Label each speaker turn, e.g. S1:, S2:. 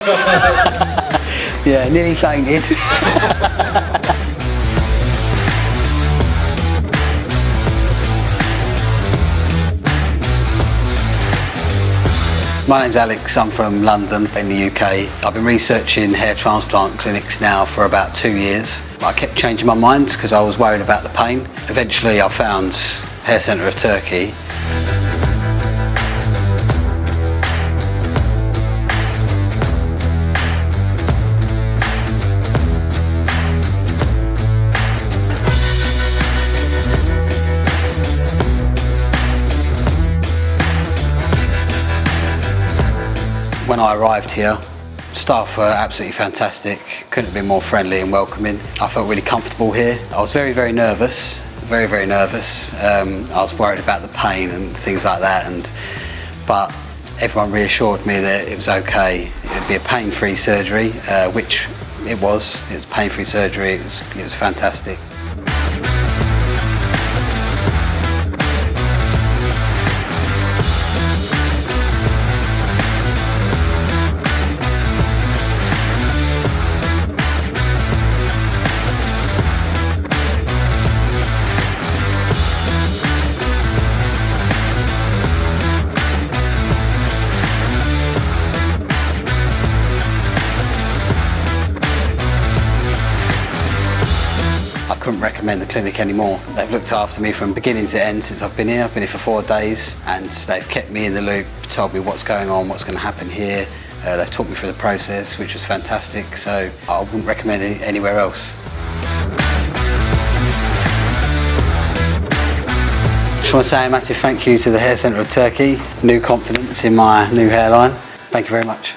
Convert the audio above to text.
S1: Yeah, nearly fainted. My name's Alex, I'm from London in the UK. I've been researching hair transplant clinics now for about 2 years. I kept changing my mind because I was worried about the pain. Eventually I found Hair Centre of Turkey. When I arrived here, staff were absolutely fantastic, couldn't have been more friendly and welcoming. I felt really comfortable here. I was very, very nervous, very nervous. I was worried about the pain and things like that, but everyone reassured me that it was okay. It would be a pain-free surgery, which it was. It was pain-free surgery, it was fantastic. I couldn't recommend the clinic anymore. They've looked after me from beginning to end since I've been here. I've been here for 4 days and they've kept me in the loop, told me what's going on, what's going to happen here. They've talked me through the process, which was fantastic, so I wouldn't recommend it anywhere else. Just want to say a massive thank you to the Hair Centre of Turkey. New confidence in my new hairline. Thank you very much.